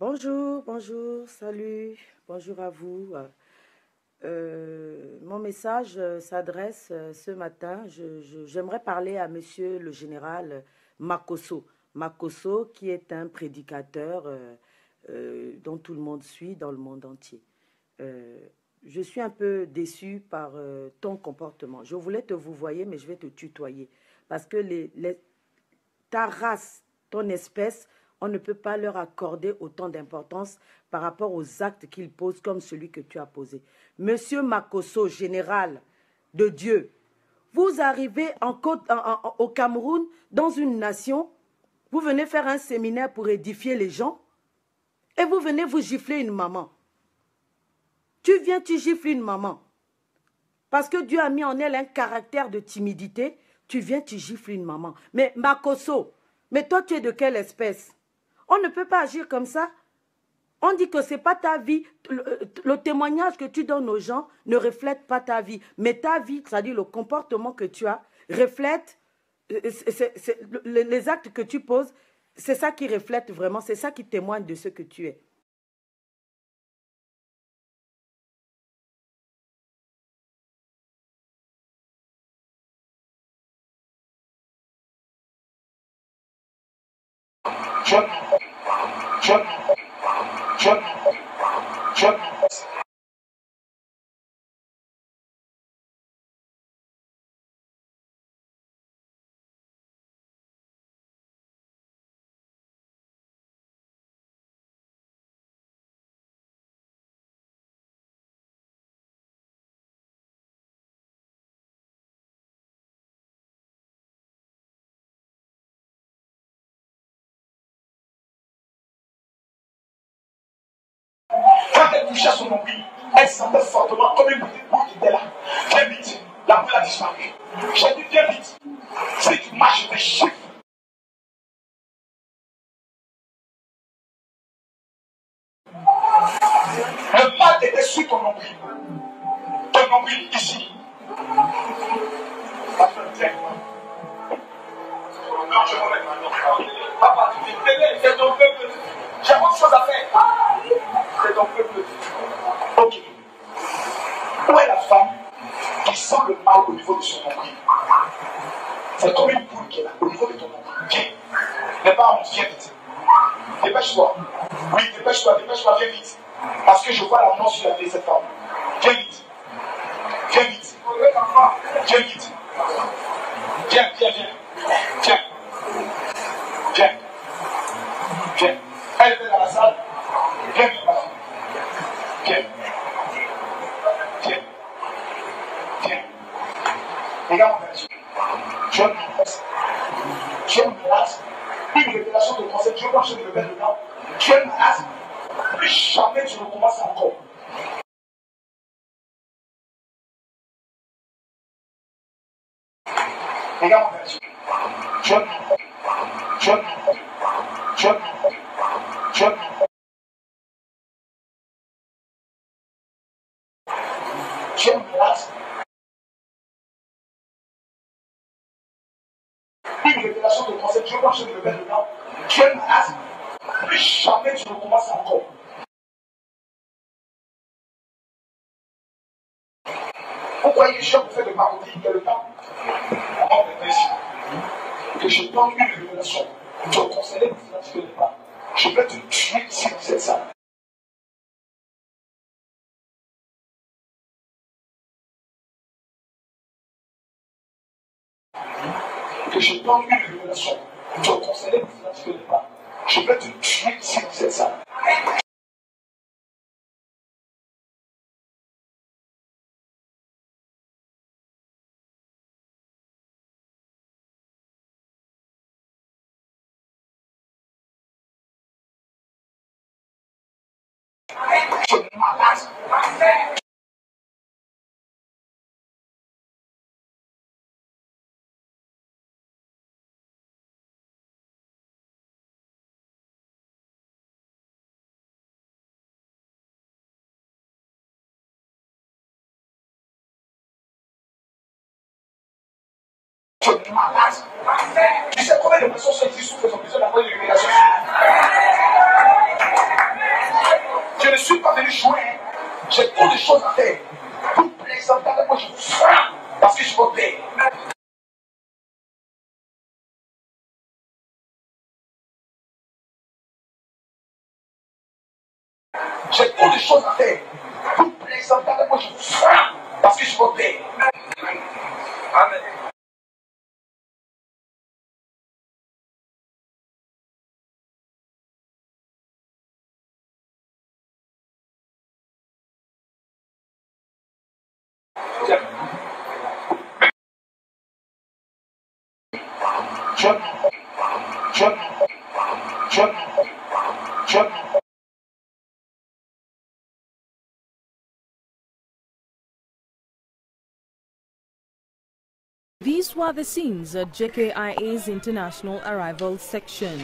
Bonjour, bonjour, salut, bonjour à vous. Mon message s'adresse ce matin. J'aimerais parler à monsieur le général Makosso. Makosso, qui est un prédicateur dont tout le monde suit dans le monde entier. Euh, je suis un peu déçue par ton comportement. Je voulais te vouvoyer, mais je vais te tutoyer. Parce que ta race, ton espèce, on ne peut pas leur accorder autant d'importance par rapport aux actes qu'ils posent comme celui que tu as posé. Monsieur Makosso, général de Dieu, vous arrivez au Cameroun, dans une nation, vous venez faire un séminaire pour édifier les gens et vous venez vous gifler une maman. Tu viens, tu gifles une maman. Parce que Dieu a mis en elle un caractère de timidité, tu viens, tu gifles une maman. Mais Makosso, mais toi tu es de quelle espèce? On ne peut pas agir comme ça. On dit que ce n'est pas ta vie. Le témoignage que tu donnes aux gens ne reflète pas ta vie. Mais ta vie, c'est-à-dire le comportement que tu as, reflète les actes que tu poses. C'est ça qui reflète vraiment, c'est ça qui témoigne de ce que tu es. John, John, John, John. Quand elle touchait son nombril, elle sentait fortement comme une petite boule qui était là. Viens vite, la boule a disparu. J'ai dit viens vite. Si tu marches, je te chiffre. Le mal était sur ton nombril. Ton nombril ici. Non, je m'en vais maintenant. Papa, tu dis, c'est ton peuple. J'ai autre chose à faire. C'est ton peuple. Ok. Où est la femme qui sent le mal au niveau de son nombril? C'est comme une boule qui est là, au niveau de ton nombril. Viens. Les parents, viens vite. Dépêche-toi. Oui, dépêche-toi, viens vite. Parce que je vois la mort sur la tête de cette femme. Viens vite. Viens vite. Viens vite. Viens. Viens. Viens. Viens. Elle est dans la salle. Viens vite, ma fille. Viens. Viens. Viens. Regarde mon Dieu. Tu es malade. Une révélation de conseil. Dieu marche de me mettre dedans. Tu es malade. Plus jamais tu recommences encore. Regarde mon Dieu. Tu es malade. Une révélation de conseil. Dieu marche de me mettre dedans. Tu es malade. Plus jamais tu recommences encore. Vous croyez que je vous fais de maroquer quel temps? Comment vous ici? Que je donne une révélation. Tu as conseillé que tu ne connais pas. Je vais te tuer ici dans cette salle. Que je donne une révélation. Tu as conseillé que tu ne connais pas. Je vais te tuer ici dans cette salle. Tu es malade. Tu es malade. Tu sais combien de personnes sont ici souffrent, ont besoin d'avoir une révélation. choses à faire. Vous plaisantez avec moi, je vous frappe parce que je vous paie. J'ai trop de choses à faire. Vous plaisantez avec moi, je vous frappe parce que je vous paie. Amen. These were the scenes at JKIA's International Arrival section.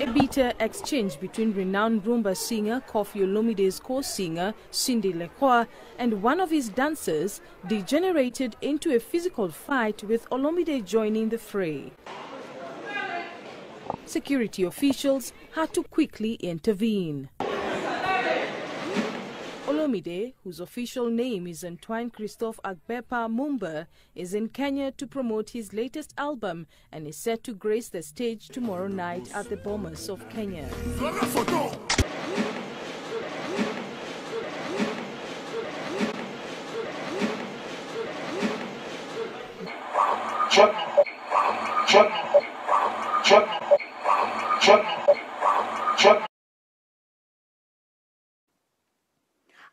A bitter exchange between renowned Rumba singer Koffi Olomide's co-singer Cindy Lekwa and one of his dancers degenerated into a physical fight, with Olomide joining the fray. Security officials had to quickly intervene. Olomide, whose official name is Antoine Christophe Agbepa Mumba, is in Kenya to promote his latest album and is set to grace the stage tomorrow night at the Bomas of Kenya.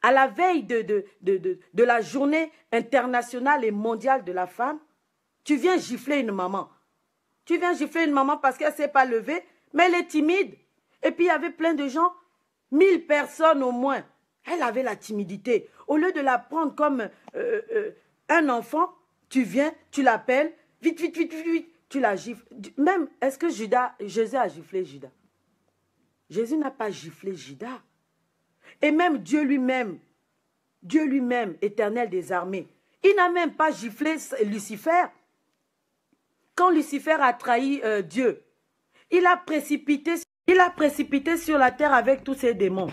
À la veille de la journée internationale et mondiale de la femme, tu viens gifler une maman. Tu viens gifler une maman parce qu'elle ne s'est pas levée, mais elle est timide. Et puis il y avait plein de gens, 1000 personnes au moins. Elle avait la timidité. Au lieu de la prendre comme un enfant, tu viens, tu l'appelles, vite, vite, vite, vite, vite, tu la gifles. Même, est-ce que Jésus a giflé Judas? Jésus n'a pas giflé Judas. Et même Dieu lui-même, éternel des armées, il n'a même pas giflé Lucifer. Quand Lucifer a trahi Dieu, il a précipité sur la terre avec tous ses démons.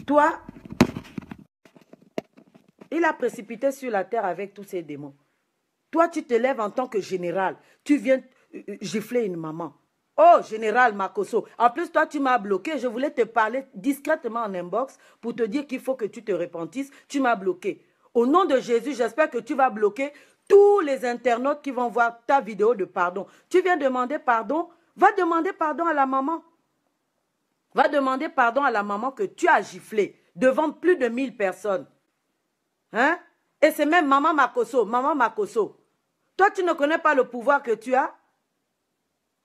Toi, il a précipité sur la terre avec tous ses démons. Toi, tu te lèves en tant que général. Tu viens gifler une maman. Oh, général Makosso. En plus, toi, tu m'as bloqué. Je voulais te parler discrètement en inbox pour te dire qu'il faut que tu te repentisses. Tu m'as bloqué. Au nom de Jésus, j'espère que tu vas bloquer tous les internautes qui vont voir ta vidéo de pardon. Tu viens demander pardon. Va demander pardon à la maman. Va demander pardon à la maman que tu as giflé devant plus de 1000 personnes. Hein? Et c'est même maman Makosso. Maman Makosso. Toi, tu ne connais pas le pouvoir que tu as?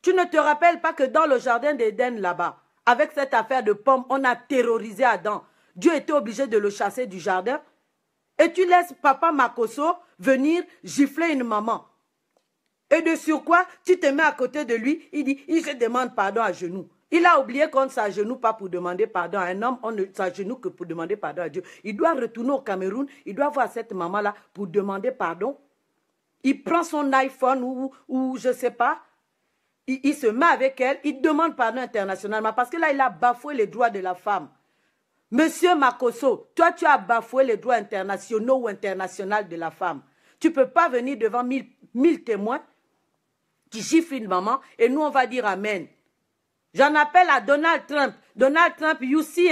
Tu ne te rappelles pas que dans le jardin d'Éden là-bas, avec cette affaire de pommes, on a terrorisé Adam. Dieu était obligé de le chasser du jardin. Et tu laisses papa Makosso venir gifler une maman. Et de surcroît, tu te mets à côté de lui, il dit, il se demande pardon à genoux. Il a oublié qu'on ne s'agenouille pas pour demander pardon à un homme, on ne s'agenouille que pour demander pardon à Dieu. Il doit retourner au Cameroun, il doit voir cette maman-là pour demander pardon. Il prend son iPhone ou je ne sais pas, il se met avec elle, il demande pardon internationalement parce que là, il a bafoué les droits de la femme. Monsieur Makosso, toi, tu as bafoué les droits internationaux ou internationaux de la femme. Tu ne peux pas venir devant 1000 témoins qui giflent une maman et nous, on va dire Amen. J'en appelle à Donald Trump. Donald Trump, you see,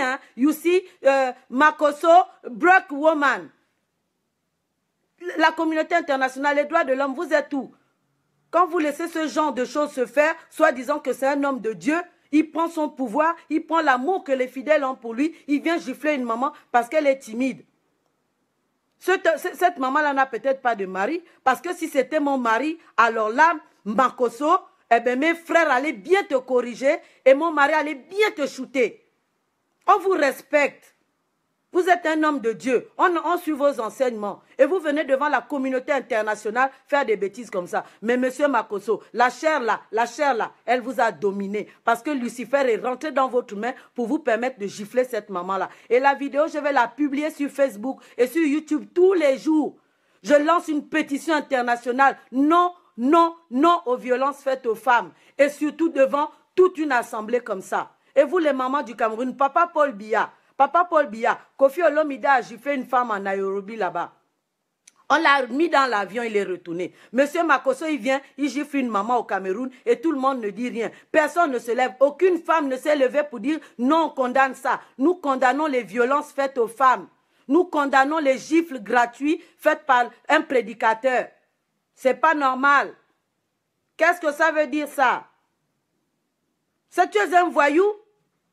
Makosso, broke woman. La communauté internationale, les droits de l'homme, vous êtes où? Quand vous laissez ce genre de choses se faire, soi-disant que c'est un homme de Dieu, il prend son pouvoir, il prend l'amour que les fidèles ont pour lui, il vient gifler une maman parce qu'elle est timide. Cette maman-là n'a peut-être pas de mari, parce que si c'était mon mari, alors là, Makosso, eh bien, mes frères allaient bien te corriger et mon mari allait bien te shooter. On vous respecte. Vous êtes un homme de Dieu. On suit vos enseignements. Et vous venez devant la communauté internationale faire des bêtises comme ça. Mais monsieur Makosso, la chair là, elle vous a dominé. Parce que Lucifer est rentré dans votre main pour vous permettre de gifler cette maman-là. Et la vidéo, je vais la publier sur Facebook et sur YouTube tous les jours. Je lance une pétition internationale. Non, non, non aux violences faites aux femmes. Et surtout devant toute une assemblée comme ça. Et vous, les mamans du Cameroun, Papa Paul Biya, Kofi Olomide a giflé une femme en Nairobi là-bas. On l'a mis dans l'avion, il est retourné. Monsieur Makosso, il vient, il gifle une maman au Cameroun et tout le monde ne dit rien. Personne ne se lève. Aucune femme ne s'est levée pour dire non, on condamne ça. Nous condamnons les violences faites aux femmes. Nous condamnons les gifles gratuits faits par un prédicateur. C'est pas normal. Qu'est-ce que ça veut dire ça? Si tu es un voyou,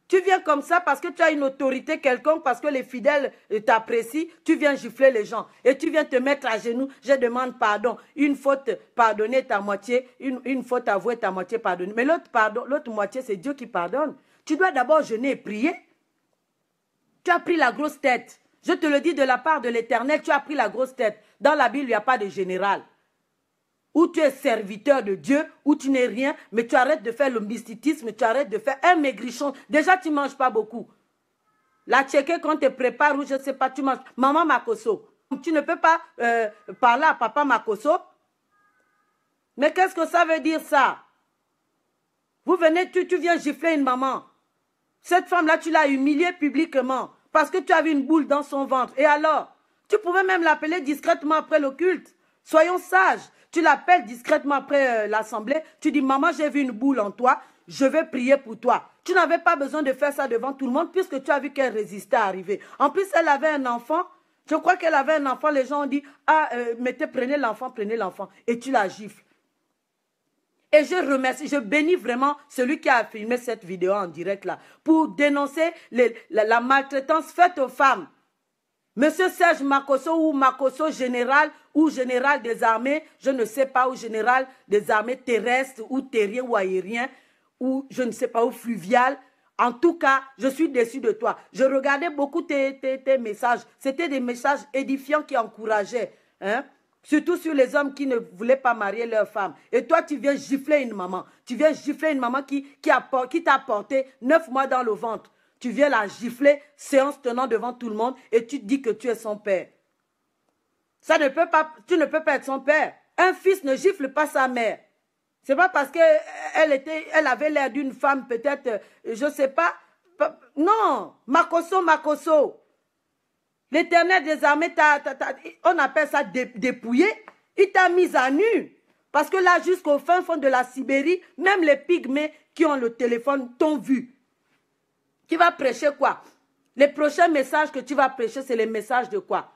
tu viens comme ça parce que tu as une autorité quelconque, parce que les fidèles t'apprécient, tu viens gifler les gens et tu viens te mettre à genoux. Je demande pardon. Une faute pardonnée ta moitié, une faute avouée ta moitié pardonnée. Mais l'autre moitié, c'est Dieu qui pardonne. Tu dois d'abord jeûner et prier. Tu as pris la grosse tête. Je te le dis de la part de l'Éternel, tu as pris la grosse tête. Dans la Bible, il n'y a pas de général. Où tu es serviteur de Dieu, où tu n'es rien, mais tu arrêtes de faire le mysticisme, tu arrêtes de faire un maigrichon. Déjà, tu ne manges pas beaucoup. La tchéké, quand tu te prépares, ou je ne sais pas, tu manges. Maman Makosso, tu ne peux pas parler à papa Makosso. Mais qu'est-ce que ça veut dire ça? Vous venez, tu viens gifler une maman. Cette femme-là, tu l'as humiliée publiquement parce que tu avais une boule dans son ventre. Et alors, tu pouvais même l'appeler discrètement après le culte. Soyons sages. Tu l'appelles discrètement après l'assemblée. Tu dis, maman, j'ai vu une boule en toi. Je vais prier pour toi. Tu n'avais pas besoin de faire ça devant tout le monde puisque tu as vu qu'elle résistait à arriver. En plus, elle avait un enfant. Je crois qu'elle avait un enfant. Les gens ont dit, ah, prenez l'enfant, prenez l'enfant. Et tu la gifles. Et je remercie, je bénis vraiment celui qui a filmé cette vidéo en direct là pour dénoncer la maltraitance faite aux femmes. Monsieur Serge Makosso ou Makosso général ou général des armées, je ne sais pas, ou général des armées terrestres ou terriens ou aériens ou je ne sais pas, ou fluvial. En tout cas, je suis déçu de toi. Je regardais beaucoup tes messages. C'était des messages édifiants qui encourageaient. Hein? Surtout sur les hommes qui ne voulaient pas marier leurs femmes. Et toi, tu viens gifler une maman. Tu viens gifler une maman qui t'a porté 9 mois dans le ventre. Tu viens la gifler, séance tenant devant tout le monde, et tu te dis que tu es son père. Ça ne peut pas, tu ne peux pas être son père. Un fils ne gifle pas sa mère. C'est pas parce qu'elle avait l'air d'une femme peut-être, je ne sais pas. Non, Makosso. L'Éternel des armées, on appelle ça dépouillé. Il t'a mis à nu. Parce que là, jusqu'au fin fond de la Sibérie, même les pygmées qui ont le téléphone t'ont vu. Tu vas prêcher quoi? Les prochains messages que tu vas prêcher, c'est les messages de quoi?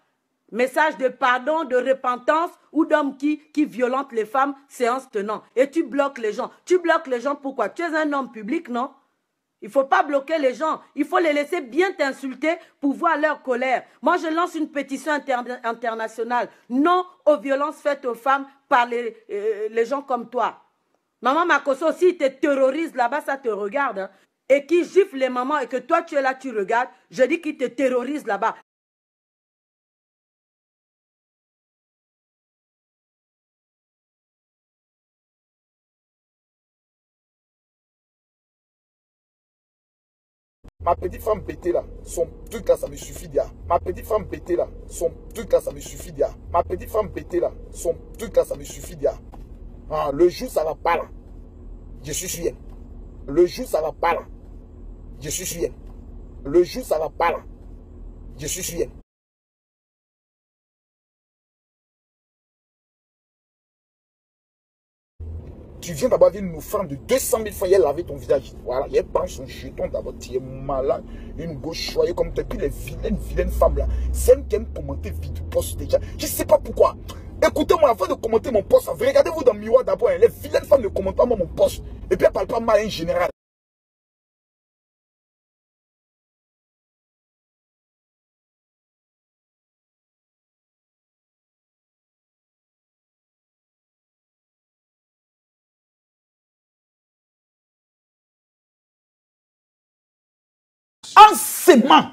Messages de pardon, de repentance ou d'hommes qui violentent les femmes, séance tenant. Et tu bloques les gens. Tu bloques les gens pourquoi? Tu es un homme public, non? Il ne faut pas bloquer les gens. Il faut les laisser bien t'insulter pour voir leur colère. Moi, je lance une pétition internationale. Non aux violences faites aux femmes par les gens comme toi. Maman Makosso, si te terrorise là-bas, ça te regarde. Hein. Et qui gifle les mamans et que toi, tu es là, tu regardes. Je dis qu'il te terrorise là-bas. Ma petite femme pétée là, son truc là, ça me suffit déjà. Ma petite femme pétée là, son truc là, ça me suffit déjà. Ma petite femme pétée là, son truc là, ça me suffit déjà. Ah, le jour ça va pas là, je suis sur elle. Le jour ça va pas là, je suis sur elle. Le jour ça va pas là, je suis sur elle. Tu viens d'abord d'une offrande de 200 000 fois, elle lavé ton visage. Voilà, elle prend son jeton d'abord, tu es malade, une gauche choyée comme toi. Puis les vilaines femmes là, celles qui aiment commenter vidéo post déjà. Je ne sais pas pourquoi. Écoutez-moi, avant de commenter mon post, regardez-vous dans le miroir d'abord. Les vilaines femmes ne commentent pas mon post. Et puis elles ne parlent pas mal en général. En s'aimant,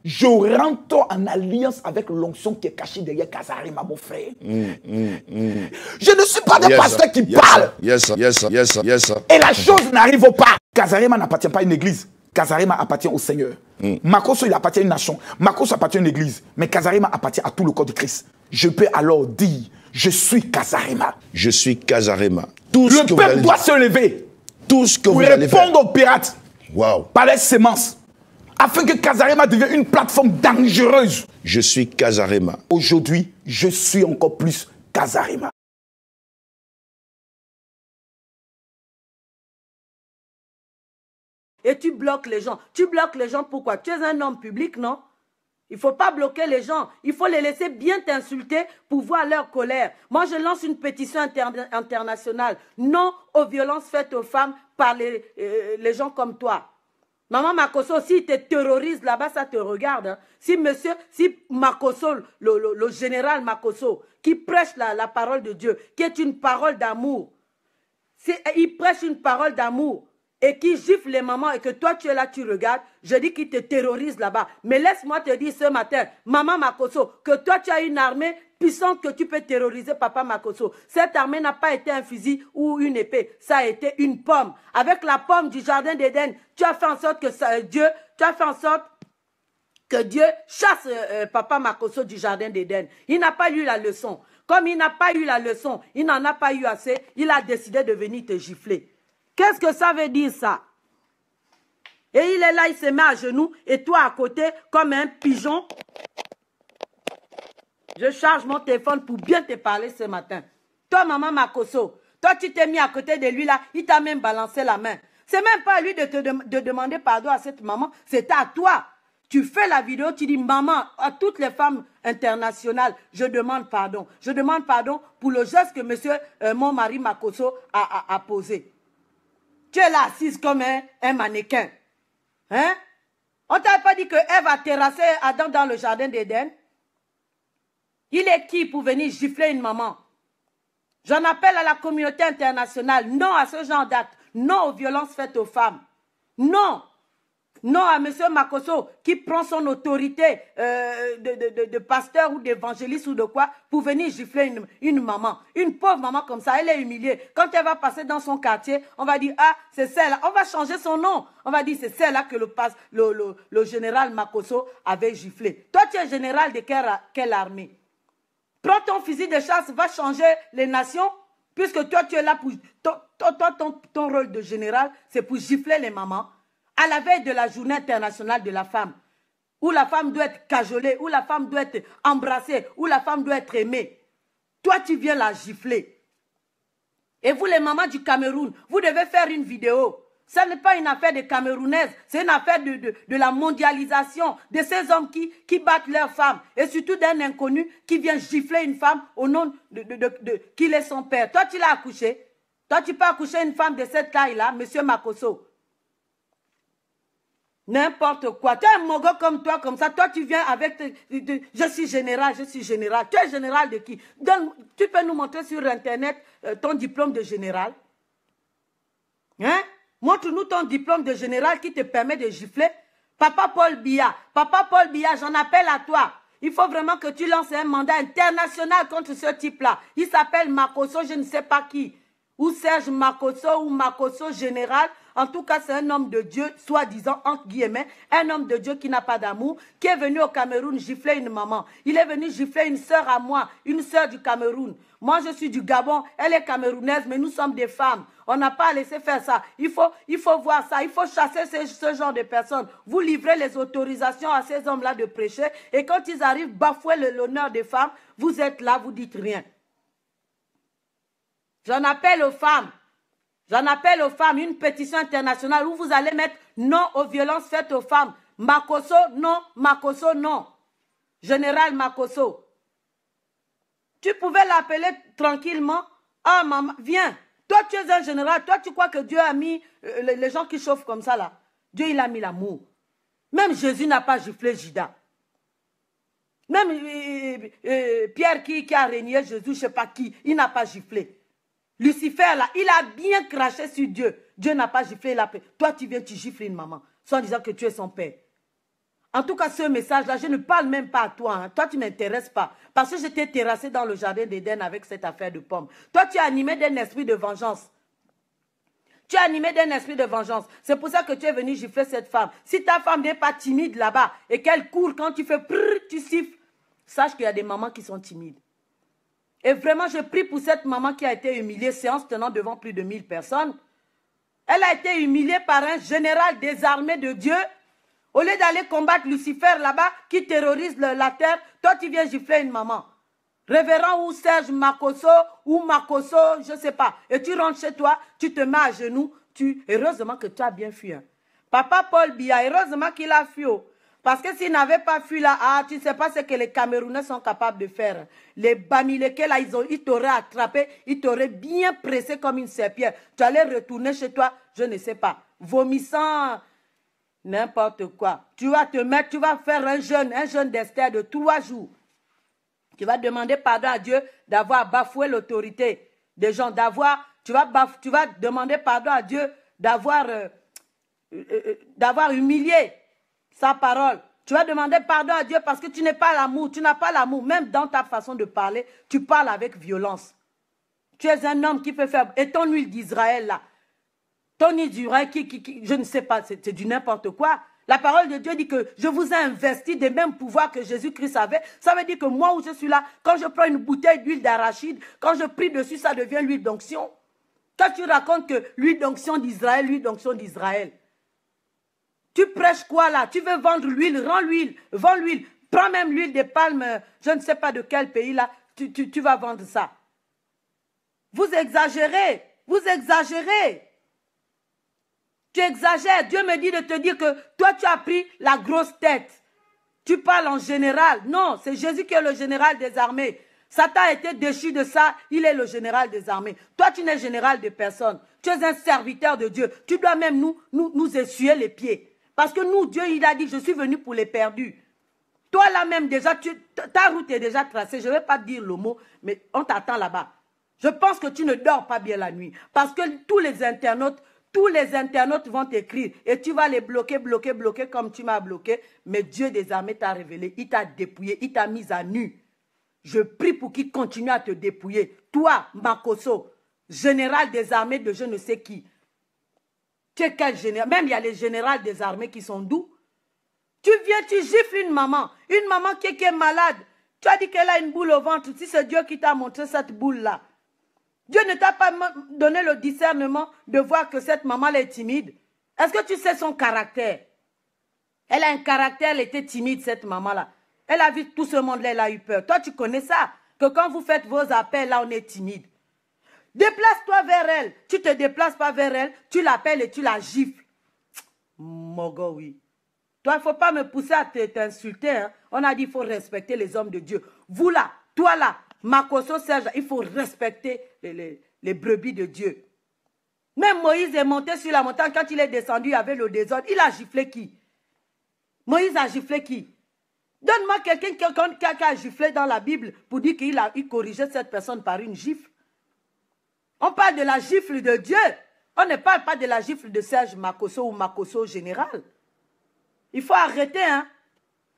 je rentre en alliance avec l'onction qui est cachée derrière Kazarima, mon frère. Je ne suis pas des pasteurs qui parlent. Et la chose n'arrive pas. Kazarima n'appartient pas à une église. Kazarima appartient au Seigneur. Makosso, il appartient à une nation. Makosso appartient à une église. Mais Kazarima appartient à tout le corps de Christ. Je peux alors dire, je suis Kazarima. Je suis Kazarima. Le peuple doit se lever. Tout ce que vous allez faire. Répondre aux pirates. Wow. par les semences, afin que Kazarema devienne une plateforme dangereuse. Je suis Kazarema. Aujourd'hui, je suis encore plus Kazarema. Et tu bloques les gens. Tu bloques les gens pourquoi? Tu es un homme public, non? Il ne faut pas bloquer les gens. Il faut les laisser bien t'insulter pour voir leur colère. Moi, je lance une pétition internationale. Non aux violences faites aux femmes par les gens comme toi. Maman Makosso, s'il te terrorise là-bas, ça te regarde. Hein. Si Makosso, le général Makosso, qui prêche la parole de Dieu, qui est une parole d'amour, il prêche une parole d'amour, et qui gifle les mamans et que toi tu es là, tu regardes, je dis qu'il te terrorise là-bas. Mais laisse-moi te dire ce matin, maman Makosso, que toi tu as une armée puissante que tu peux terroriser papa Makosso. Cette armée n'a pas été un fusil ou une épée, ça a été une pomme. Avec la pomme du jardin d'Éden, tu as fait en sorte que Dieu chasse papa Makosso du jardin d'Éden. Il n'a pas eu la leçon. Comme il n'a pas eu la leçon, il n'en a pas eu assez, il a décidé de venir te gifler. Qu'est-ce que ça veut dire ça? Et il est là, il se met à genoux, et toi à côté, comme un pigeon. Je charge mon téléphone pour bien te parler ce matin. Toi, maman Makosso, toi tu t'es mis à côté de lui là, il t'a même balancé la main. C'est même pas à lui de demander pardon à cette maman, c'est à toi. Tu fais la vidéo, tu dis, maman, à toutes les femmes internationales, je demande pardon. Je demande pardon pour le geste que mon mari Makosso a posé. Tu es là assise comme un mannequin. Hein? On ne t'a pas dit que Ève a terrassé Adam dans le jardin d'Éden? Il est qui pour venir gifler une maman? J'en appelle à la communauté internationale. Non à ce genre d'actes. Non aux violences faites aux femmes. Non. Non à M. Makosso qui prend son autorité de pasteur ou d'évangéliste ou de quoi pour venir gifler une maman. Une pauvre maman comme ça, elle est humiliée. Quand elle va passer dans son quartier, on va dire, ah, c'est celle-là. On va changer son nom. On va dire, c'est celle-là que le général Makosso avait giflé. Toi, tu es général de quelle armée? Prends ton fusil de chasse, va changer les nations, puisque toi, tu es là pour... Ton rôle de général, c'est pour gifler les mamans. À la veille de la journée internationale de la femme, où la femme doit être cajolée, où la femme doit être embrassée, où la femme doit être aimée. Toi, tu viens la gifler. Et vous, les mamans du Cameroun, vous devez faire une vidéo. Ça n'est pas une affaire de Camerounaise, c'est une affaire de la mondialisation, de ces hommes qui battent leurs femmes, et surtout d'un inconnu qui vient gifler une femme au nom qu'il est son père. Toi, tu l'as accouché. Toi, tu peux accoucher une femme de cette taille-là, monsieur Makosso. N'importe quoi. Tu es un mogo comme toi, comme ça. Toi, tu viens avec... je suis général, je suis général. Tu es général de qui? Tu peux nous montrer sur Internet ton diplôme de général? Hein? Montre-nous ton diplôme de général qui te permet de gifler. Papa Paul Biya, j'en appelle à toi. Il faut vraiment que tu lances un mandat international contre ce type-là. Il s'appelle Makosso, je ne sais pas qui. Ou Serge Makosso, ou Makosso général. En tout cas, c'est un homme de Dieu, soi-disant, entre guillemets, un homme de Dieu qui n'a pas d'amour, qui est venu au Cameroun gifler une maman. Il est venu gifler une sœur à moi, une sœur du Cameroun. Moi, je suis du Gabon, elle est camerounaise, mais nous sommes des femmes. On n'a pas laissé faire ça. Il faut voir ça, il faut chasser ce genre de personnes. Vous livrez les autorisations à ces hommes-là de prêcher, et quand ils arrivent bafouer l'honneur des femmes, vous êtes là, vous dites rien. J'en appelle aux femmes. J'en appelle aux femmes, une pétition internationale où vous allez mettre non aux violences faites aux femmes. Makosso, non. Makosso, non. Général Makosso. Tu pouvais l'appeler tranquillement. Ah, maman, viens. Toi, tu es un général. Toi, tu crois que Dieu a mis les gens qui chauffent comme ça, là. Dieu, il a mis l'amour. Même Jésus n'a pas giflé Judas. Même Pierre qui a régné Jésus, je ne sais pas qui, il n'a pas giflé. Lucifer, là, il a bien craché sur Dieu. Dieu n'a pas giflé la paix. Toi, tu viens, tu gifles une maman, sans disant que tu es son père. En tout cas, ce message-là, je ne parle même pas à toi. Hein. Toi, tu ne m'intéresses pas. Parce que je t'ai terrassé dans le jardin d'Éden avec cette affaire de pomme. Toi, tu es animé d'un esprit de vengeance. Tu es animé d'un esprit de vengeance. C'est pour ça que tu es venu gifler cette femme. Si ta femme n'est pas timide là-bas et qu'elle court quand tu fais prrr, tu siffles, sache qu'il y a des mamans qui sont timides. Et vraiment, je prie pour cette maman qui a été humiliée, séance tenant devant plus de 1000 personnes. Elle a été humiliée par un général des armées de Dieu. Au lieu d'aller combattre Lucifer là-bas, qui terrorise la terre, toi tu viens gifler une maman. Révérend ou Serge Makosso, ou Makosso, je ne sais pas. Et tu rentres chez toi, tu te mets à genoux. Heureusement que tu as bien fui. Hein. Papa Paul Biya, heureusement qu'il a fui. Parce que s'il n'avait pas fui là, tu ne sais pas ce que les Camerounais sont capables de faire. Les Bamileke là, ils t'auraient attrapé, ils t'auraient bien pressé comme une serpillère. Tu allais retourner chez toi, je ne sais pas, vomissant n'importe quoi. Tu vas te mettre, tu vas faire un jeûne d'Esther de 3 jours. Tu vas demander pardon à Dieu d'avoir bafoué l'autorité des gens, tu vas demander pardon à Dieu d'avoir humilié sa parole. Tu vas demander pardon à Dieu parce que tu n'es pas l'amour, tu n'as pas l'amour. Même dans ta façon de parler, tu parles avec violence. Tu es un homme qui peut faire... Et ton huile d'Israël là, ton huile d'Israël je ne sais pas, c'est du n'importe quoi. La parole de Dieu dit que je vous ai investi des mêmes pouvoirs que Jésus-Christ avait. Ça veut dire que moi où je suis là, quand je prends une bouteille d'huile d'arachide, quand je prie dessus, ça devient l'huile d'onction. Quand tu racontes que l'huile d'onction d'Israël, l'huile d'onction d'Israël, tu prêches quoi là? Tu veux vendre l'huile, rends l'huile, vends l'huile. Prends même l'huile de palme, je ne sais pas de quel pays là, tu vas vendre ça. Vous exagérez, vous exagérez. Tu exagères. Dieu me dit de te dire que toi tu as pris la grosse tête. Tu parles en général. Non, c'est Jésus qui est le général des armées. Satan a été déchu de ça, il est le général des armées. Toi tu n'es général de personne. Tu es un serviteur de Dieu. Tu dois même nous essuyer les pieds. Parce que nous, Dieu, il a dit, je suis venu pour les perdus. Toi, là même, déjà, ta route est déjà tracée. Je ne vais pas te dire le mot, mais on t'attend là-bas. Je pense que tu ne dors pas bien la nuit. Parce que tous les internautes vont t'écrire. Et tu vas les bloquer comme tu m'as bloqué. Mais Dieu des armées t'a révélé. Il t'a dépouillé, il t'a mis à nu. Je prie pour qu'il continue à te dépouiller. Toi, Makosso, général des armées de je ne sais qui. Tu es quel général? Même il y a les généraux des armées qui sont doux. Tu viens, tu gifles une maman qui est malade. Tu as dit qu'elle a une boule au ventre. Si c'est Dieu qui t'a montré cette boule-là, Dieu ne t'a pas donné le discernement de voir que cette maman elle est timide. Est-ce que tu sais son caractère? Elle a un caractère, elle était timide cette maman-là. Elle a vu tout ce monde-là, elle a eu peur. Toi tu connais ça, que quand vous faites vos appels, là on est timide. Déplace-toi vers elle. Tu ne te déplaces pas vers elle, tu l'appelles et tu la gifles. Mogo, oui. Toi, il ne faut pas me pousser à t'insulter. Hein. On a dit qu'il faut respecter les hommes de Dieu. Vous là, toi là, Makosso Serge, il faut respecter les brebis de Dieu. Même Moïse est monté sur la montagne. Quand il est descendu, il y avait le désordre. Il a giflé qui? Moïse a giflé qui? Donne-moi quelqu'un qui a giflé dans la Bible pour dire qu'il corrigeait cette personne par une gifle. On parle de la gifle de Dieu. On ne parle pas de la gifle de Serge Makosso ou Makosso général. Il faut arrêter, hein.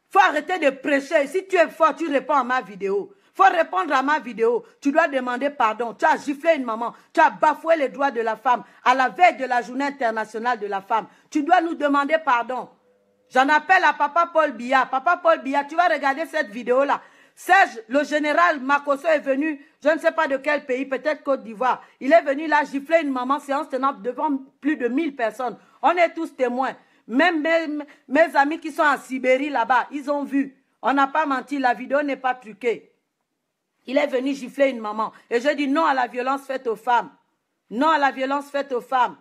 Il faut arrêter de prêcher. Si tu es fort, tu réponds à ma vidéo. Il faut répondre à ma vidéo. Tu dois demander pardon. Tu as giflé une maman. Tu as bafoué les droits de la femme à la veille de la journée internationale de la femme. Tu dois nous demander pardon. J'en appelle à Papa Paul Biya. Papa Paul Biya, tu vas regarder cette vidéo-là. Serge, le général Makosso est venu, je ne sais pas de quel pays, peut-être Côte d'Ivoire. Il est venu là gifler une maman séance tenante devant plus de 1000 personnes. On est tous témoins. Même mes amis qui sont en Sibérie là-bas, ils ont vu. On n'a pas menti, la vidéo n'est pas truquée. Il est venu gifler une maman. Et je dis non à la violence faite aux femmes. Non à la violence faite aux femmes.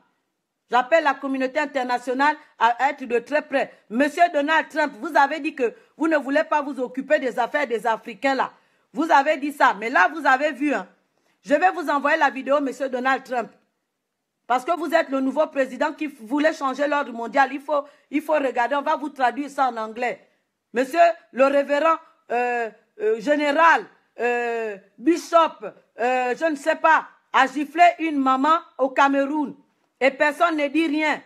J'appelle la communauté internationale à être de très près. Monsieur Donald Trump, vous avez dit que vous ne voulez pas vous occuper des affaires des Africains là. Vous avez dit ça. Mais là, vous avez vu. Hein. Je vais vous envoyer la vidéo, monsieur Donald Trump. Parce que vous êtes le nouveau président qui voulait changer l'ordre mondial. Il faut regarder. On va vous traduire ça en anglais. Monsieur le révérend général, bishop, je ne sais pas, a giflé une maman au Cameroun. Et personne ne dit rien.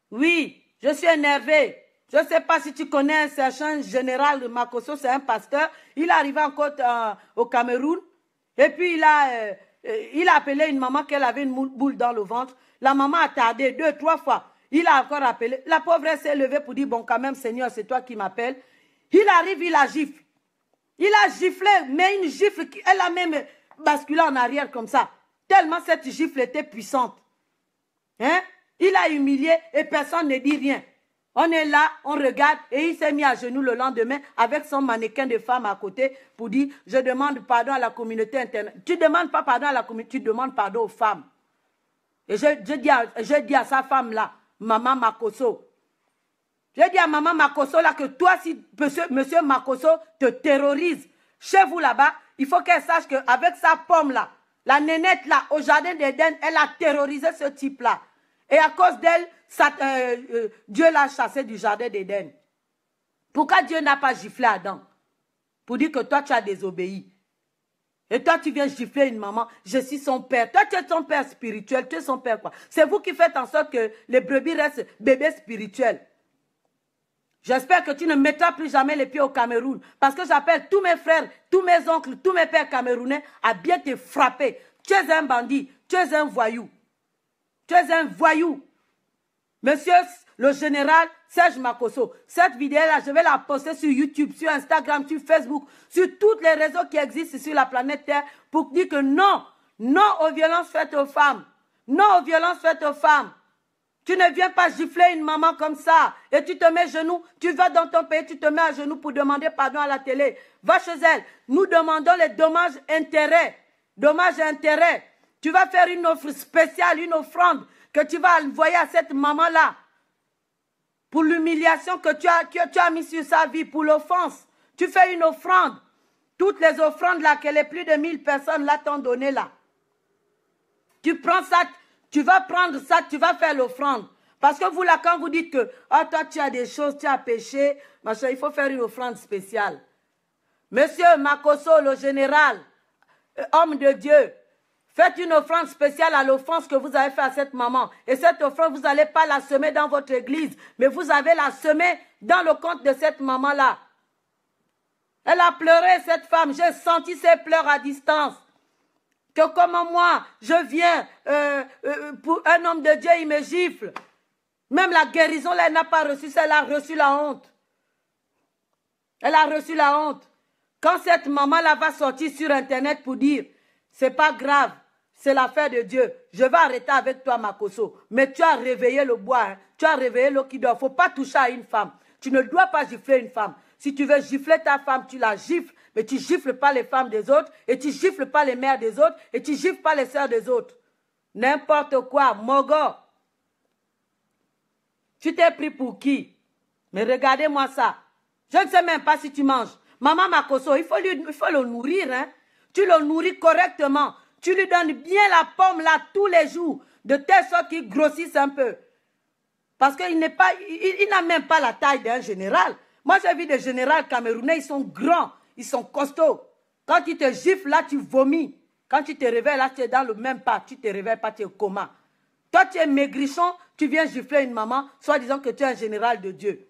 Oui, je suis énervé. Je ne sais pas si tu connais un certain général de Makosso, c'est un pasteur. Il est arrivé en côte au Cameroun. Et puis il a appelé une maman qu'elle avait une boule dans le ventre. La maman a tardé 2, 3 fois. Il a encore appelé. La pauvre s'est levée pour dire, bon quand même Seigneur, c'est toi qui m'appelles. Il arrive, il la gifle. Il a giflé, mais une gifle, elle a même basculé en arrière comme ça. Tellement cette gifle était puissante. Hein? Il a humilié et personne ne dit rien. On est là, on regarde et il s'est mis à genoux le lendemain avec son mannequin de femme à côté pour dire « Je demande pardon à la communauté internationale. » Tu ne demandes pas pardon à la communauté, tu demandes pardon aux femmes. Et je dis à sa femme-là, Maman Makosso, je dis à Maman Makosso là que toi, si monsieur Makosso te terrorise chez vous là-bas, il faut qu'elle sache qu'avec sa pomme là, la nénette là, au jardin d'Éden, elle a terrorisé ce type-là. Et à cause d'elle, Dieu l'a chassé du jardin d'Éden. Pourquoi Dieu n'a pas giflé Adam? Pour dire que toi, tu as désobéi. Et toi, tu viens gifler une maman. Je suis son père. Toi, tu es son père spirituel. Tu es son père quoi? C'est vous qui faites en sorte que les brebis restent bébés spirituels. J'espère que tu ne mettras plus jamais les pieds au Cameroun. Parce que j'appelle tous mes frères, tous mes oncles, tous mes pères camerounais à bien te frapper. Tu es un bandit. Tu es un voyou. Tu es un voyou. Monsieur le général Serge Makosso, cette vidéo-là, je vais la poster sur YouTube, sur Instagram, sur Facebook, sur tous les réseaux qui existent sur la planète Terre pour dire que non, non aux violences faites aux femmes. Non aux violences faites aux femmes. Tu ne viens pas gifler une maman comme ça et tu te mets à genoux. Tu vas dans ton pays, tu te mets à genoux pour demander pardon à la télé. Va chez elle. Nous demandons les dommages-intérêts. Dommages-intérêts. Tu vas faire une offre spéciale, une offrande que tu vas envoyer à cette maman-là pour l'humiliation que tu as mis sur sa vie, pour l'offense. Tu fais une offrande. Toutes les offrandes là, que les plus de 1000 personnes là t'ont donné là. Tu prends ça, tu vas prendre ça, tu vas faire l'offrande. Parce que vous là, quand vous dites que toi tu as des choses, tu as péché, machin, il faut faire une offrande spéciale. Monsieur Makosso, le général, homme de Dieu, faites une offrande spéciale à l'offense que vous avez fait à cette maman. Et cette offrande, vous n'allez pas la semer dans votre église, mais vous avez la semer dans le compte de cette maman-là. Elle a pleuré, cette femme. J'ai senti ses pleurs à distance. Que comme moi, je viens, pour un homme de Dieu, il me gifle. Même la guérison, là, elle n'a pas reçu ça, elle a reçu la honte. Elle a reçu la honte. Quand cette maman-là va sortir sur Internet pour dire, c'est pas grave, c'est l'affaire de Dieu. Je vais arrêter avec toi, Makosso. Mais tu as réveillé le bois, hein. Tu as réveillé l'eau qui dort. Il ne faut pas toucher à une femme. Tu ne dois pas gifler une femme. Si tu veux gifler ta femme, tu la gifles, mais tu ne gifles pas les femmes des autres, et tu ne gifles pas les mères des autres, et tu ne gifles pas les sœurs des autres. N'importe quoi, Mogo. Tu t'es pris pour qui? Mais regardez-moi ça. Je ne sais même pas si tu manges. Maman Makosso, il faut le nourrir, hein. Tu le nourris correctement. Tu lui donnes bien la pomme là tous les jours, de telle sorte qu'il grossisse un peu. Parce qu'il n'a même pas la taille d'un général. Moi, j'ai vu des généraux camerounais, ils sont grands, ils sont costauds. Quand ils te giflent, là, tu vomis. Quand tu te réveilles, là, tu es dans le même pas. Tu ne te réveilles pas, tu es au coma. Toi, tu es maigrichon, tu viens gifler une maman, soit disant que tu es un général de Dieu.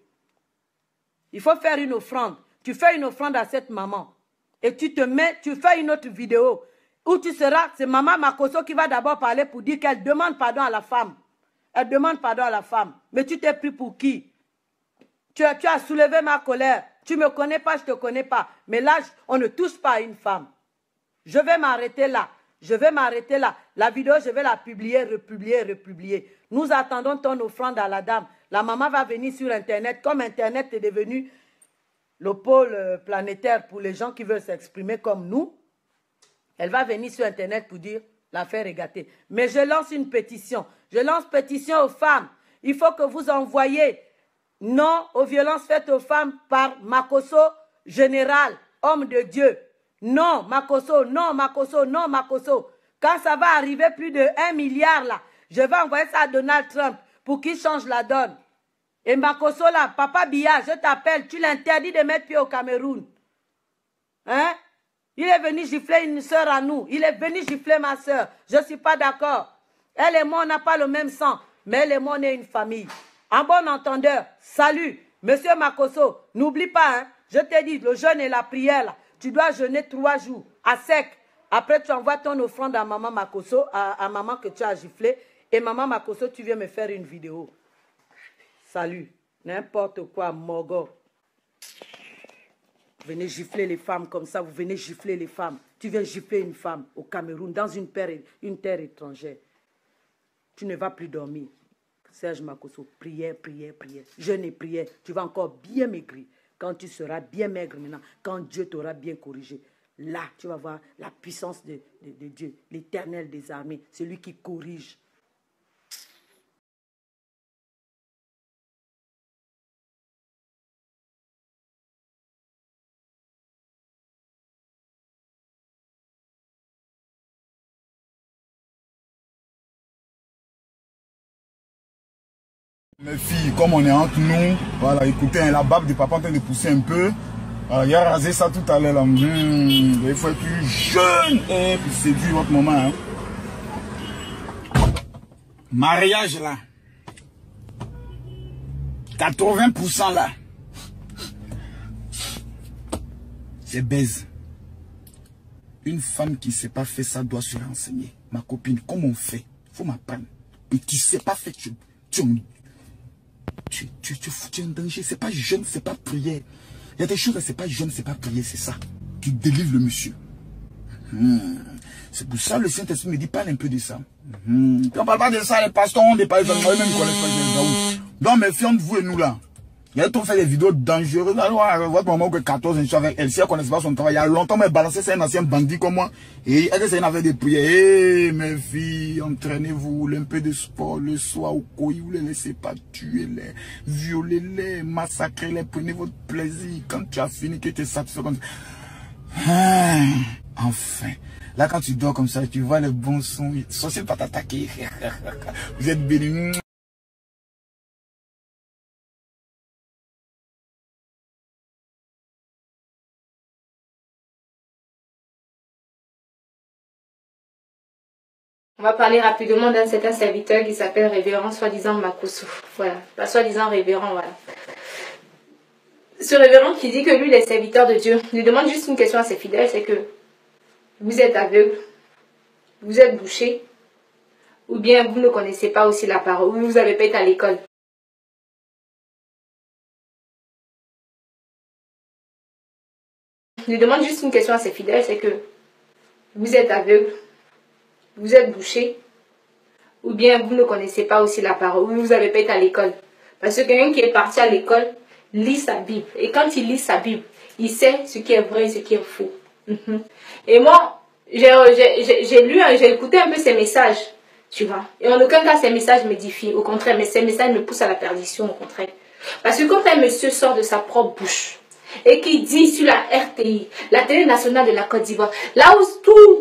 Il faut faire une offrande. Tu fais une offrande à cette maman. Et tu fais une autre vidéo où tu seras, c'est Maman Makosso qui va d'abord parler pour dire qu'elle demande pardon à la femme. Elle demande pardon à la femme. Mais tu t'es pris pour qui? Tu as soulevé ma colère. Tu ne me connais pas, je ne te connais pas. Mais là, on ne touche pas à une femme. Je vais m'arrêter là. Je vais m'arrêter là. La vidéo, je vais la publier, republier. Nous attendons ton offrande à la dame. La maman va venir sur Internet. Comme Internet est devenu le pôle planétaire pour les gens qui veulent s'exprimer comme nous, elle va venir sur Internet pour dire l'affaire est gâtée. Mais je lance une pétition. Je lance pétition aux femmes. Il faut que vous envoyiez non aux violences faites aux femmes par Makosso, général, homme de Dieu. Non, Makosso, non, Makosso, non, Makosso. Quand ça va arriver plus de 1 milliard là, je vais envoyer ça à Donald Trump pour qu'il change la donne. Et Makosso là, Papa Biya, je t'appelle, tu l'interdis de mettre pied au Cameroun. Hein? Il est venu gifler une soeur à nous. Il est venu gifler ma soeur. Je ne suis pas d'accord. Elle et moi, on n'a pas le même sang. Mais elle et moi, on est une famille. En bon entendeur, salut, Monsieur Makosso. N'oublie pas, hein, je t'ai dit, le jeûne et la prière, là, tu dois jeûner 3 jours, à sec. Après, tu envoies ton offrande à Maman Makosso, à maman que tu as giflé. Et Maman Makosso, tu viens me faire une vidéo. Salut. N'importe quoi, Mogo. Vous venez gifler les femmes comme ça, vous venez gifler les femmes. Tu viens gifler une femme au Cameroun, dans une terre étrangère. tu ne vas plus dormir. Serge Makosso, prière, prière, prière. Jeûne et prière, tu vas encore bien maigrir. Quand tu seras bien maigre maintenant, quand Dieu t'aura bien corrigé, là, tu vas voir la puissance de Dieu, l'Éternel des armées, celui qui corrige. Mes filles, comme on est entre nous, voilà, écoutez, la barbe de papa est en train de pousser un peu. Voilà, il a rasé ça tout à l'heure. Il faut être plus jeune et puis séduire votre maman. Hein. Mariage là. 80% là. C'est baise. Une femme qui ne s'est pas fait ça doit se renseigner. Ma copine, comment on fait? Il faut m'apprendre. Et tu ne sais pas faire, tu es en danger. C'est pas jeune, c'est pas prière. Il y a des choses, c'est pas jeune, c'est pas prière, c'est ça. Tu délivres le monsieur. C'est pour ça que le Saint-Esprit me dit, parle un peu de ça. On parle pas de ça, les pasteurs, on ne parle pas de ça, même ils connaissent pas. Donc mes filles, vous et nous là. Il y a tout fait des vidéos dangereuses. Alors, votre maman que 14 ans avec elle, si elle ne connaît pas son travail, il y a longtemps, mais balancé, c'est un ancien bandit comme moi. Et elle essaie d'en faire des prières. Hé, mes filles, entraînez-vous, un peu de sport, le soir au coï, vous ne les laissez pas tuer, les violez-les, massacrez-les, prenez votre plaisir. Quand tu as fini, que tu es satisfait comme ça. Enfin. Là, quand tu dors comme ça, tu vois les bons sons. Sorcier pas t'attaquer. Vous êtes bénis. On va parler rapidement d'un certain serviteur qui s'appelle révérend soi-disant Makosso. Voilà, pas soi-disant révérend, voilà. Ce révérend qui dit que lui, il est serviteur de Dieu, lui demande juste une question à ses fidèles, c'est que vous êtes aveugle, vous êtes bouché, ou bien vous ne connaissez pas aussi la parole, ou vous n'avez pas été à l'école. Il lui demande juste une question à ses fidèles, c'est que vous êtes aveugle, vous êtes bouché, ou bien vous ne connaissez pas aussi la parole, ou vous n'avez pas été à l'école. Parce que quelqu'un qui est parti à l'école lit sa Bible. Et quand il lit sa Bible, il sait ce qui est vrai et ce qui est faux. Et moi, j'ai lu, j'ai écouté un peu ces messages, tu vois. Et en aucun cas, ces messages m'édifient. Au contraire, mais ces messages me poussent à la perdition, au contraire. Parce que quand un monsieur sort de sa propre bouche, et qui dit sur la RTI, la télé nationale de la Côte d'Ivoire, là où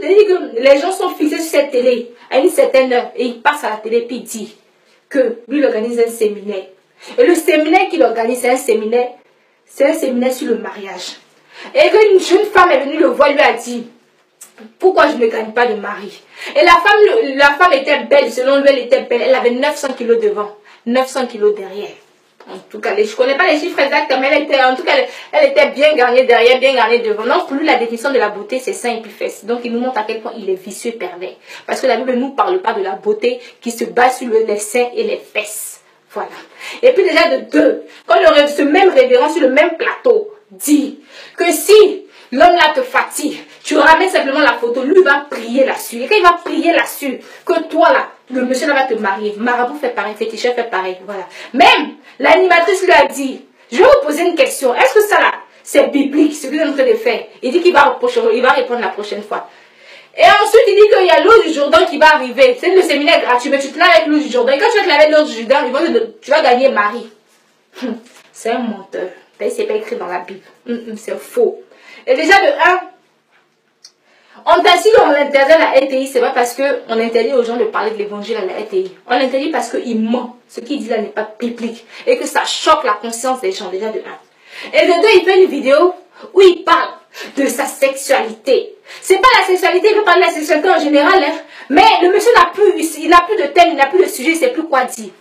les gens sont fixés sur cette télé à une certaine heure, et il passe à la télé et il dit que lui il organise un séminaire. Et le séminaire qu'il organise, c'est un séminaire sur le mariage. Et qu'une jeune femme est venue le voir, lui a dit, pourquoi je ne gagne pas de mari? Et la femme était belle, selon lui elle était belle, elle avait 900 kilos devant, 900 kilos derrière. En tout cas, je ne connais pas les chiffres exacts, mais elle était bien garnie derrière, bien garnie devant. Donc, pour lui, la définition de la beauté, c'est seins et puis fesses. Donc, il nous montre à quel point il est vicieux et pervers. Parce que la Bible ne nous parle pas de la beauté qui se base sur les seins et les fesses. Voilà. Et puis déjà de deux, quand ce même révérend sur le même plateau dit que si l'homme là te fatigue, tu ramènes simplement la photo, lui va prier là-dessus. Et quand il va prier là-dessus, que toi là, le monsieur là va te marier. Marabout fait pareil, féticheur fait pareil. Voilà. Même l'animatrice lui a dit, je vais vous poser une question. Est-ce que ça là, c'est biblique, ce que vous êtes en train de faire? Il dit qu'il va répondre la prochaine fois. Et ensuite, il dit qu'il y a l'eau du Jourdain qui va arriver. C'est le séminaire gratuit, mais tu te laves avec l'eau du Jourdain. Et quand tu vas te laver avec l'eau du Jourdain, tu vas gagner mari. C'est un menteur. C'est pas écrit dans la Bible. C'est faux. Et déjà de 1, si on interdit la RTI, c'est pas parce qu'on interdit aux gens de parler de l'évangile à la RTI. On l'interdit parce qu'il ment. Ce qu'il dit là n'est pas biblique. Et que ça choque la conscience des gens, déjà de 1. Et de 2, il fait une vidéo où il parle de sa sexualité. C'est pas la sexualité, il veut parler de la sexualité en général, hein. Mais le monsieur n'a plus de thème, il n'a plus de sujet, il ne sait plus quoi dire.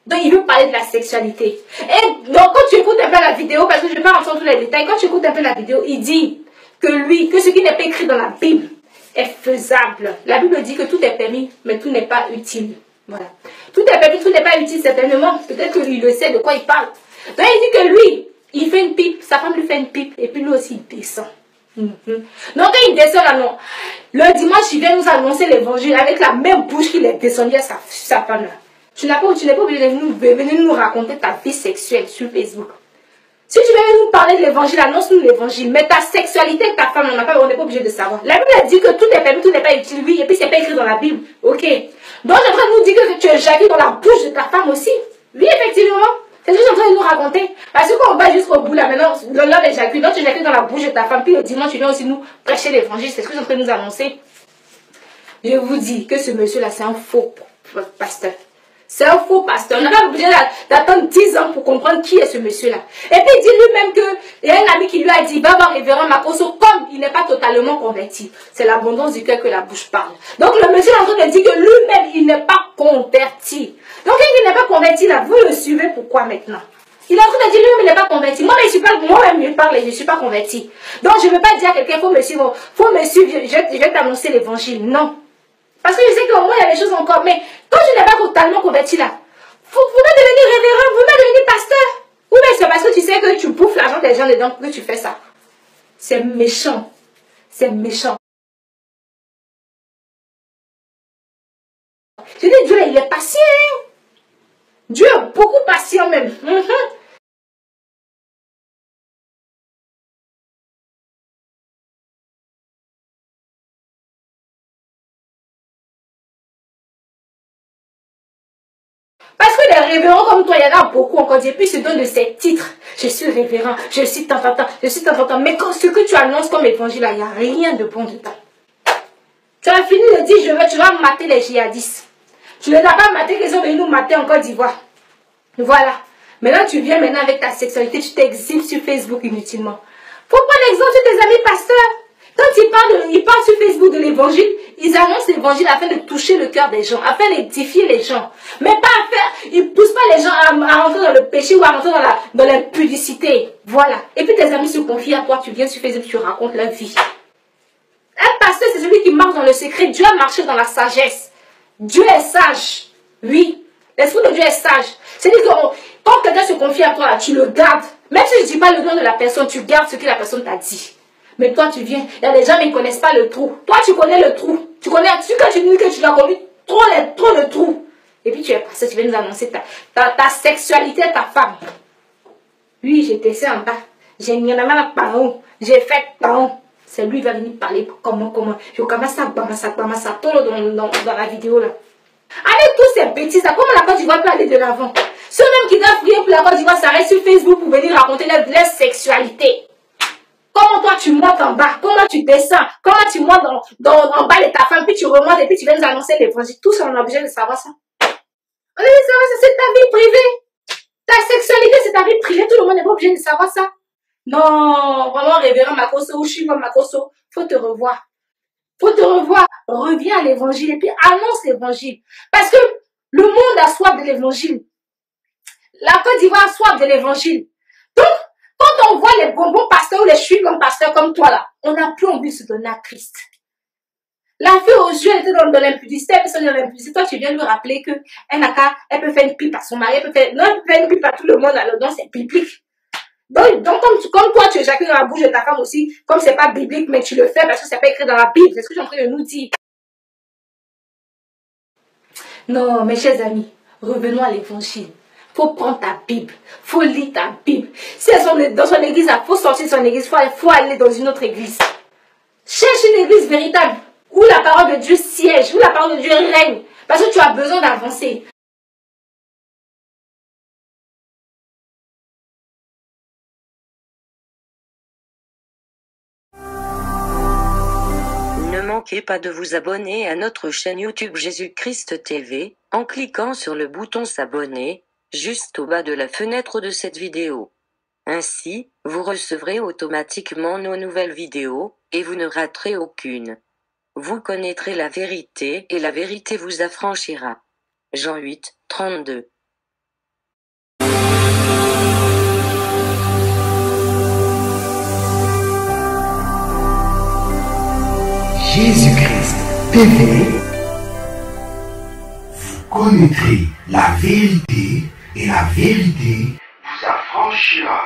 Donc il veut parler de la sexualité. Et donc quand tu écoutes un peu la vidéo, parce que je ne vais pas rentrer dans tous les détails, quand tu écoutes un peu la vidéo, il dit que ce qui n'est pas écrit dans la Bible est faisable. La Bible dit que tout est permis, mais tout n'est pas utile. Voilà. Tout est permis, tout n'est pas utile, certainement. Peut-être qu'il le sait de quoi il parle. Donc il dit que lui, il fait une pipe, sa femme lui fait une pipe, et puis lui aussi il descend. Donc quand il descend là, non. Le dimanche, il vient nous annoncer l'évangile avec la même bouche qu'il est descendu à sa femme là. Tu n'es pas obligé de venir nous raconter ta vie sexuelle sur Facebook. Si tu veux nous parler de l'évangile, annonce-nous l'évangile. Mais ta sexualité avec ta femme, on n'est pas obligé de savoir. La Bible a dit que tout est permis, tout n'est pas utile. Oui, et puis c'est pas écrit dans la Bible. Ok. Donc j'ai en train de nous dire que tu éjacules dans la bouche de ta femme aussi. Oui, effectivement. C'est ce que j'ai en train de nous raconter. Parce que quand on va jusqu'au bout là, maintenant, l'homme éjacule. Donc tu éjacules dans la bouche de ta femme. Puis le dimanche, tu viens aussi nous prêcher l'évangile. C'est ce que j'ai en train de nous annoncer. Je vous dis que ce monsieur-là, c'est un faux pasteur. C'est un faux pasteur. On n'a pas obligé d'attendre 10 ans pour comprendre qui est ce monsieur-là. Et puis il dit lui-même qu'il y a un ami qui lui a dit, va voir révérend Makosso, comme il n'est pas totalement converti. C'est l'abondance du cœur que la bouche parle. Donc le monsieur est en train de dire que lui-même, il n'est pas converti. Donc il n'est pas converti là, vous le suivez pourquoi maintenant? Il est en train de dire lui-même, il n'est pas converti. Moi-même, je parle et je ne suis pas converti. Donc je ne veux pas dire à quelqu'un, faut me suivre, je vais t'annoncer l'évangile. Non. Parce que je sais qu'au moins, il y a des choses encore. Mais quand tu n'es pas totalement converti là, vous pouvez devenir révérend, vous pouvez devenir pasteur. Ou bien c'est parce que tu sais que tu bouffes l'argent des gens dedans que tu fais ça. C'est méchant. C'est méchant. Je dis, Dieu, il est patient. Dieu est beaucoup patient même. Parce que les révérends comme toi, il y en a beaucoup encore. Et puis ils se donnent de ces titres. Je suis révérend, je suis tant. Mais quand ce que tu annonces comme évangile, il n'y a rien de bon dedans. Tu as fini de dire, tu vas mater les djihadistes. Tu ne les as pas matés, qu'ils sont venus nous mater en Côte d'Ivoire. Voilà. Maintenant, tu viens maintenant avec ta sexualité, tu t'exhibes sur Facebook inutilement. Faut prendre l'exemple de tes amis pasteurs. Quand ils parlent sur Facebook de l'évangile, ils annoncent l'évangile afin de toucher le cœur des gens, afin d'édifier les gens. Mais pas à faire, ils ne poussent pas les gens à rentrer dans le péché ou à rentrer dans l'impudicité. Voilà. Et puis tes amis se confient à toi, tu viens sur Facebook, tu racontes leur vie. Un pasteur, c'est celui qui marche dans le secret. Dieu a marché dans la sagesse. Dieu est sage. Oui. L'esprit de Dieu est sage. C'est-à-dire que quand quelqu'un se confie à toi, là, tu le gardes. Même si je ne dis pas le nom de la personne, tu gardes ce que la personne t'a dit. Mais toi, tu viens. Il y a des gens qui ne connaissent pas le trou. Toi, tu connais le trou. Tu connais, quand tu dis que tu l'as connu, trop le trou. Et puis tu es passé, tu viens nous annoncer ta sexualité, ta femme. Oui, j'étais ça en bas. J'ai mis la main par où. J'ai fait tant. C'est lui qui va venir parler comment. Je commence à tout dans la vidéo là. Avec tous ces bêtises là, comment la Côte d'Ivoire peut aller de l'avant? Ceux-mêmes qui doivent prier pour la Côte d'Ivoire s'arrêtent sur Facebook pour venir raconter leur sexualité. Comment toi tu montes en bas, comment tu descends, comment tu montes en bas de ta femme, puis tu remontes et puis tu viens nous annoncer l'évangile. Tout ça, on est obligé de savoir ça. On est obligé de savoir ça, c'est ta vie privée. Ta sexualité, c'est ta vie privée, tout le monde n'est pas obligé de savoir ça. Non, vraiment, révérend Makosso, ou je suis comme Makosso, faut te revoir. Faut te revoir, reviens à l'évangile et puis annonce l'évangile. Parce que le monde a soif de l'évangile. La Côte d'Ivoire a soif de l'évangile. Donc, quand on voit les bonbons pasteurs ou les chuis comme pasteurs comme toi là, on n'a plus envie de se donner à Christ. La fille aux yeux, elle était dans l'impudicité, elle était dans l'impudicité. Toi, tu viens lui rappeler que elle peut faire une pipe à son mari, elle peut faire une pipe à tout le monde, alors donc c'est biblique. Donc comme toi, tu éjacules dans la bouche de ta femme aussi, comme c'est pas biblique, mais tu le fais parce que c'est pas écrit dans la Bible. C'est ce que je suis en train de nous dire. Non, mes chers amis, revenons à l'évangile. Faut prendre ta Bible, faut lire ta Bible. Si elles sont dans son église, il faut sortir de son église, faut aller dans une autre église. Cherche une église véritable, où la parole de Dieu siège, où la parole de Dieu règne, parce que tu as besoin d'avancer. Ne manquez pas de vous abonner à notre chaîne YouTube Jésus-Christ TV, en cliquant sur le bouton s'abonner, juste au bas de la fenêtre de cette vidéo. Ainsi, vous recevrez automatiquement nos nouvelles vidéos, et vous ne raterez aucune. Vous connaîtrez la vérité, et la vérité vous affranchira. Jean 8, 32. Jésus-Christ TV, vous connaîtrez la vérité et la vérité vous affranchira.